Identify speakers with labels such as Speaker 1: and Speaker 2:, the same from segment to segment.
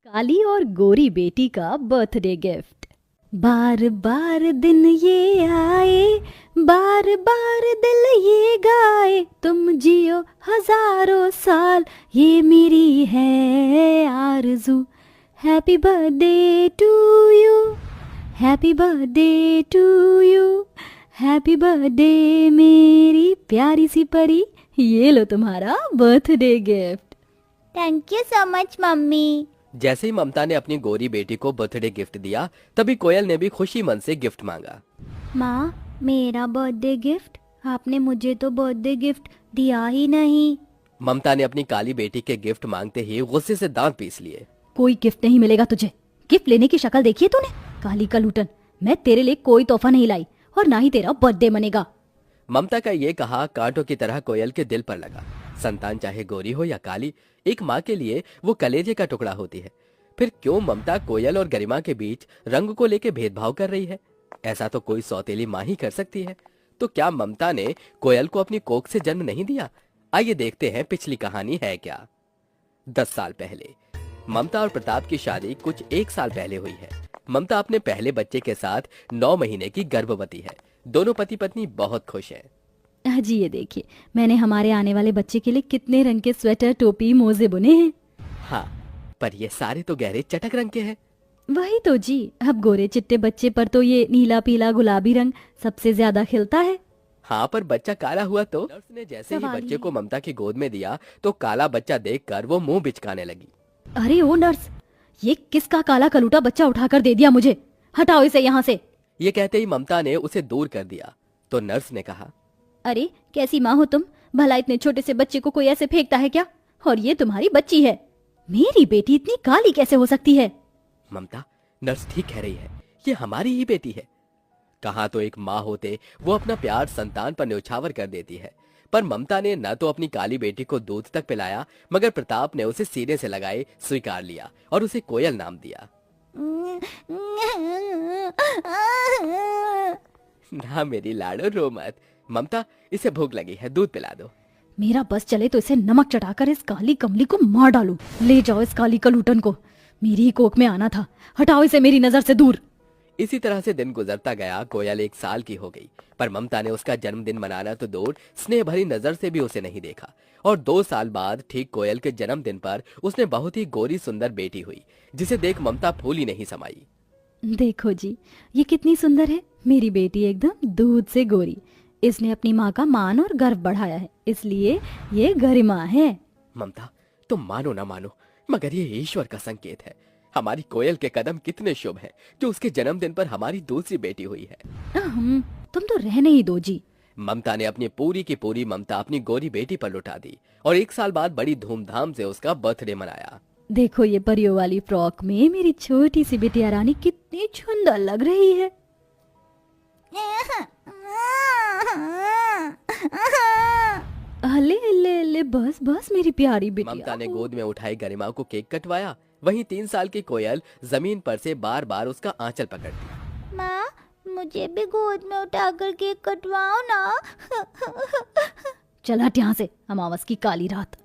Speaker 1: काली और गोरी बेटी का बर्थडे गिफ्ट। बार बार दिन ये आए, बार बार दिल ये गाए, तुम जियो हजारों साल, ये मेरी है आरज़ू। Happy birthday to you, happy birthday to you, happy birthday मेरी प्यारी सी परी, ये लो तुम्हारा birthday gift.
Speaker 2: Thank you so much mummy.
Speaker 3: जैसे ही ममता ने अपनी गोरी बेटी को बर्थडे गिफ्ट दिया, तभी कोयल ने भी खुशी मन से गिफ्ट मांगा।
Speaker 2: माँ, मेरा बर्थडे गिफ्ट? आपने मुझे तो बर्थडे गिफ्ट दिया ही नहीं।
Speaker 3: ममता ने अपनी काली बेटी के गिफ्ट मांगते ही गुस्से से दांत पीस लिए।
Speaker 1: कोई गिफ्ट नहीं मिलेगा तुझे। गिफ्ट लेने की शक्ल देखी है तूने? काली कलूटन, मैं तेरे लिए कोई तोहफा नहीं लाई और ना ही तेरा बर्थडे मनेगा।
Speaker 3: ममता का ये कहा कांटों की तरह कोयल के दिल पर लगा। संतान चाहे गोरी हो या काली, एक माँ के लिए वो कलेजे का टुकड़ा होती है। फिर क्यों ममता कोयल और गरिमा के बीच रंग को लेकर भेदभाव कर रही है? ऐसा तो कोई सौतेली माँ ही कर सकती है। तो क्या ममता ने कोयल को अपनी कोख से जन्म नहीं दिया? आइए देखते हैं पिछली कहानी है क्या। 10 साल पहले ममता और प्रताप की शादी कुछ 1 साल पहले हुई है। ममता अपने पहले बच्चे के साथ 9 महीने की गर्भवती है। दोनों पति पत्नी बहुत खुश हैं।
Speaker 1: जी ये देखिए, मैंने हमारे आने वाले बच्चे के लिए कितने रंग के स्वेटर, टोपी, मोजे बुने हैं।
Speaker 3: हाँ, पर ये सारे तो गहरे चटक रंग के हैं।
Speaker 1: वही तो जी, अब गोरे चिट्टे बच्चे पर तो ये नीला पीला गुलाबी रंग सबसे ज्यादा खिलता है।
Speaker 3: हाँ, पर बच्चा काला हुआ तो? नर्स ने जैसे ही बच्चे को ममता की गोद में दिया तो काला बच्चा देखकर वो मुंह बिचकाने लगी।
Speaker 1: अरे ओ नर्स, ये किसका काला कलूटा बच्चा उठाकर दे दिया मुझे? हटाओ इसे यहाँ से।
Speaker 3: ये कहते ही ममता ने उसे दूर कर दिया तो नर्स ने कहा,
Speaker 1: अरे कैसी माँ हो तुम? भला इतने छोटे से बच्चे को कोई ऐसे फेंकता है क्या? और ये तुम्हारी बच्ची है। मेरी बेटी इतनी काली कैसे हो सकती है?
Speaker 3: ममता, नर्स ठीक कह रही है, ये हमारी ही बेटी है। कहाँ तो एक माँ होते वो अपना प्यार संतान पर न्यौछावर कर देती है, पर ममता ने न तो अपनी काली बेटी को दूध तक पिलाया, मगर प्रताप ने उसे सीने से लगाए स्वीकार लिया और उसे कोयल नाम दिया। ना मेरी लाडो, रो मत। ममता, इसे भूख लगी है, दूध पिला दो।
Speaker 1: मेरा बस चले तो इसे नमक चटाकर इस काली कमली को मार डालूं। ले जाओ इस काली कलूटन को, मेरी ही कोख में आना था। हटाओ इसे मेरी नजर से दूर।
Speaker 3: इसी तरह से दिन गुजरता गया। कोयल 1 साल की हो गई, पर ममता ने उसका जन्मदिन मनाना तो दूर, स्नेह भरी नजर से भी उसे नहीं देखा। और 2 साल बाद ठीक कोयल के जन्मदिन पर उसने बहुत ही गोरी सुंदर बेटी हुई, जिसे देख ममता फूल ही नहीं समाई।
Speaker 1: देखो जी, ये कितनी सुंदर है। मेरी बेटी एकदम दूध से गोरी। इसने अपनी माँ का मान और गर्व बढ़ाया है, इसलिए ये गरिमा है।
Speaker 3: ममता, तुम मानो ना मानो, मगर ये ईश्वर का संकेत है। हमारी कोयल के कदम कितने शुभ हैं, जो उसके जन्मदिन पर हमारी दूसरी बेटी हुई है।
Speaker 1: तुम तो रहने ही दो जी।
Speaker 3: ममता ने अपनी पूरी की पूरी ममता अपनी गोरी बेटी पर लुटा दी और 1 साल बाद बड़ी धूमधाम से उसका बर्थडे मनाया।
Speaker 1: देखो ये परियों वाली फ्रॉक में मेरी छोटी सी बिटिया रानी कितनी सुंदर लग रही है। ले ले ले, बस बस मेरी प्यारी बिटिया।
Speaker 3: ममता ने गोद में उठाई गरिमा को केक कटवाया। वहीं 3 साल की कोयल जमीन पर से बार बार उसका आंचल पकड़ती।
Speaker 2: माँ, मुझे भी गोद में उठाकर केक कटवाओ ना।
Speaker 1: चल हट यहाँ से, अमावस की काली रात।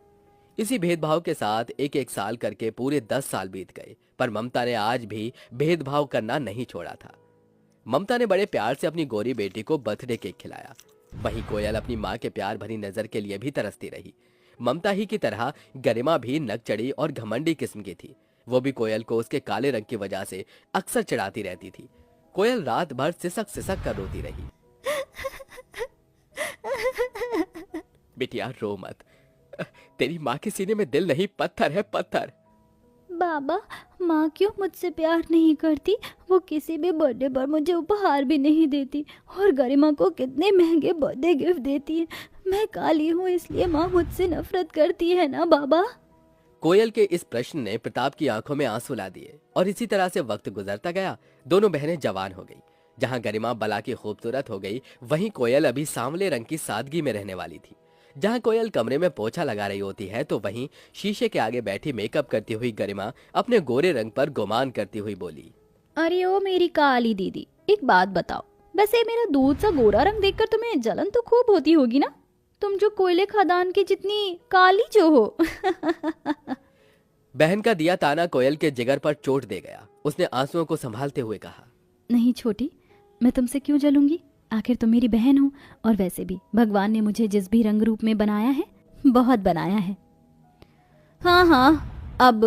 Speaker 3: इसी भेदभाव के साथ 1-1 साल करके पूरे 10 साल बीत गए, पर ममता ने आज भी भेदभाव करना नहीं छोड़ा था। ममता ने बड़े प्यार से अपनी गोरी बेटी को बर्थडे केक खिलाया। वहीं कोयल अपनी माँ के प्यार भरी नजर के लिए भी तरसती रही। ममता ही की तरह गरिमा भी नकचड़ी और घमंडी किस्म की थी। वो भी कोयल को उसके काले रंग की वजह से अक्सर चिढ़ाती रहती थी। कोयल रात भर सिसक सिसक कर रोती रही। बिटिया रो मत, तेरी माँ के सीने में दिल नहीं, पत्थर है, पत्थर।
Speaker 2: बाबा, माँ क्यों मुझसे प्यार नहीं करती? वो किसी भी बर्थडे पर मुझे उपहार भी नहीं देती और गरिमा को कितने महंगे बर्थडे गिफ्ट देती है। मैं काली हूँ इसलिए माँ मुझसे नफरत करती है ना बाबा?
Speaker 3: कोयल के इस प्रश्न ने प्रताप की आंखों में आंसू ला दिए और इसी तरह से वक्त गुजरता गया। दोनों बहनें जवान हो गई। जहां गरिमा बला की खूबसूरत हो गई, वहीं कोयल अभी सांवले रंग की सादगी में रहने वाली थी। जहां कोयल कमरे में पोछा लगा रही होती है, तो वहीं शीशे के आगे बैठी मेकअप करती हुई गरिमा अपने गोरे रंग पर गुमान करती हुई बोली,
Speaker 1: अरे ओ मेरी काली दीदी, एक बात बताओ, वैसे मेरा दूध सा गोरा रंग देखकर तुम्हें जलन तो खूब होती होगी ना? तुम जो कोयले खदान की जितनी काली जो हो।
Speaker 3: बहन का दिया ताना कोयल के जिगर पर चोट दे गया। उसने आंसुओं को संभालते हुए कहा,
Speaker 1: नहीं छोटी, मैं तुमसे क्यों जलूंगी? आखिर तुम मेरी बहन हो, और वैसे भी भगवान ने मुझे जिस भी रंग रूप में बनाया है, बहुत बनाया है। हाँ हाँ, अब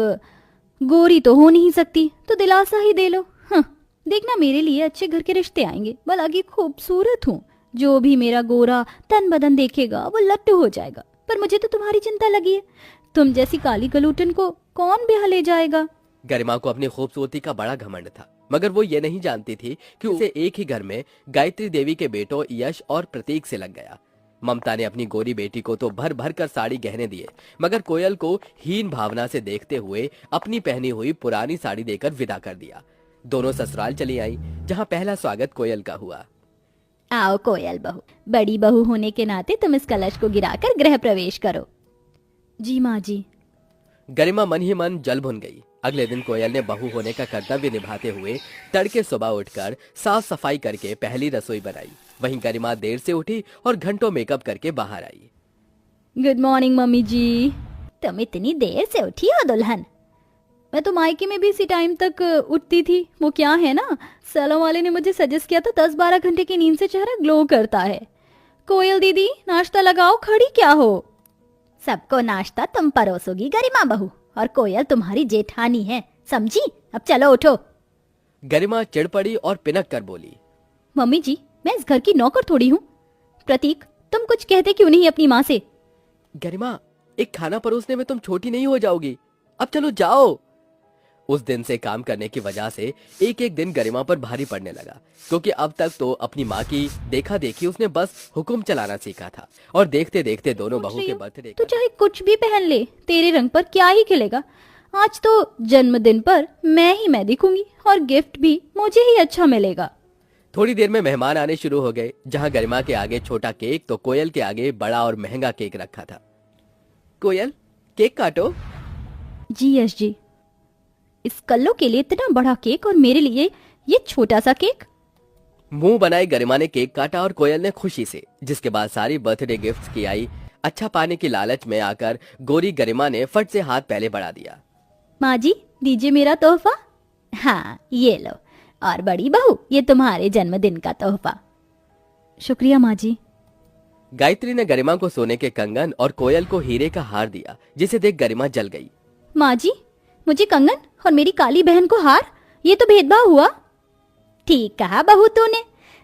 Speaker 1: गोरी तो हो नहीं सकती, तो दिलासा ही दे लो। हाँ, देखना मेरे लिए अच्छे घर के रिश्ते आएंगे, भला खूबसूरत हूँ। जो भी मेरा गोरा तन बदन देखेगा वो लट्टू हो जाएगा। पर मुझे तो तुम्हारी चिंता लगी है, तुम जैसी काली गलूटन को कौन ब्याह ले जाएगा?
Speaker 3: गरिमा को अपनी खूबसूरती का बड़ा घमंड था, मगर वो ये नहीं जानती थी कि उसे एक ही घर में गायत्री देवी के बेटों यश और प्रतीक से लग गया। ममता ने अपनी गोरी बेटी को तो भर भर कर साड़ी गहने दिए, मगर कोयल को हीन भावना से देखते हुए अपनी पहनी हुई पुरानी साड़ी देकर विदा कर दिया। दोनों ससुराल चली आई, जहाँ पहला स्वागत कोयल का हुआ।
Speaker 1: आओ कोयल बहू, बड़ी बहू होने के नाते तुम इस कलश को गिराकर गृह प्रवेश करो। जी माँ जी।
Speaker 3: गरिमा मन ही मन जल भुन गई। अगले दिन कोयल ने बहू होने का कर्तव्य निभाते हुए तड़के सुबह उठकर साफ सफाई करके पहली रसोई बनाई। वहीं गरिमा देर से उठी और घंटों मेकअप करके बाहर आई।
Speaker 1: गुड मॉर्निंग मम्मी जी। तुम इतनी देर से उठी हो दुल्हन? मैं तो मायके में भी इसी टाइम तक उठती थी। वो क्या है ना, सैलून वाले ने मुझे सजेस्ट किया था 10-12 घंटे की नींद से चेहरा ग्लो करता है। कोयल दीदी नाश्ता लगाओ, खड़ी क्या हो? सबको नाश्ता तुम परोसोगी गरिमा बहू, और कोयल तुम्हारी जेठानी है, समझी? अब चलो उठो।
Speaker 3: गरिमा चिढ़ पड़ी और पिनक कर बोली,
Speaker 1: मम्मी जी, मैं इस घर की नौकर थोड़ी हूँ। प्रतीक, तुम कुछ कहते क्यों नहीं अपनी माँ से?
Speaker 3: गरिमा, एक खाना परोसने में तुम छोटी नहीं हो जाओगी, अब चलो जाओ। उस दिन से काम करने की वजह से एक एक दिन गरिमा पर भारी पड़ने लगा, क्योंकि अब तक तो अपनी माँ की देखा देखी उसने बस हुक्म चलाना सीखा था, और देखते देखते दोनों बहू के बर्थडे
Speaker 1: तो चाहे कुछ भी पहन ले, तेरे रंग पर क्या ही खिलेगा। आज तो जन्मदिन पर मैं दिखूंगी, और गिफ्ट भी मुझे ही अच्छा मिलेगा।
Speaker 3: थोड़ी देर में मेहमान आने शुरू हो गए। जहाँ गरिमा के आगे छोटा केक तो कोयल के आगे बड़ा और महंगा केक रखा था। कोयल, केक काटो।
Speaker 1: जी यश जी। इस कल्लो के लिए इतना बड़ा केक और मेरे लिए ये छोटा सा केक?
Speaker 3: मुंह बनाए गरिमा ने केक काटा और कोयल ने खुशी से, जिसके बाद सारी बर्थडे गिफ्ट्स की आई। अच्छा पाने की लालच में आकर गोरी गरिमा ने फट से हाथ पहले बढ़ा दिया।
Speaker 1: माँ जी, दीजिए मेरा तोहफा। हाँ, ये लो। और बड़ी बहू, ये तुम्हारे जन्मदिन का तोहफा। शुक्रिया माँ जी।
Speaker 3: गायत्री ने गरिमा को सोने के कंगन और कोयल को हीरे का हार दिया, जिसे देख गरिमा जल गई।
Speaker 1: माँ जी, मुझे कंगन और मेरी काली बहन को हार, ये तो भेदभाव हुआ। ठीक कहा बहू तूने,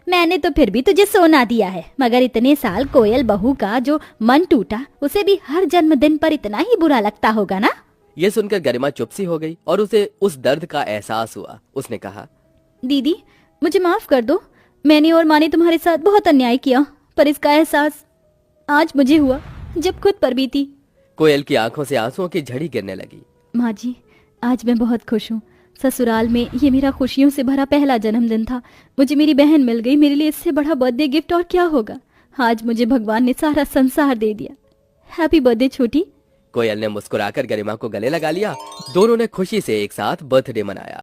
Speaker 1: मैंने तो फिर भी तुझे सोना दिया है, मगर इतने साल कोयल बहू का जो मन टूटा, उसे भी हर जन्मदिन पर इतना ही बुरा लगता होगा ना?
Speaker 3: ये सुनकर गरिमा चुप सी हो गई और उसे उस दर्द का एहसास हुआ। उसने कहा,
Speaker 1: दीदी, मुझे माफ कर दो। मैंने और माँ ने तुम्हारे साथ बहुत अन्याय किया, पर इसका एहसास आज मुझे हुआ जब खुद पर बीती।
Speaker 3: कोयल की आंखों से आंसुओं की झड़ी गिरने लगी।
Speaker 1: माँ जी, आज मैं बहुत खुश हूँ। ससुराल में ये मेरा खुशियों से भरा पहला जन्मदिन था। मुझे मेरी बहन मिल गई, मेरे लिए इससे बड़ा बर्थडे गिफ्ट और क्या होगा। आज मुझे भगवान ने सारा संसार दे दिया। हैप्पी बर्थडे छोटी।
Speaker 3: कोयल ने मुस्कुराकर गरिमा को गले लगा लिया। दोनों ने खुशी से एक साथ बर्थडे मनाया।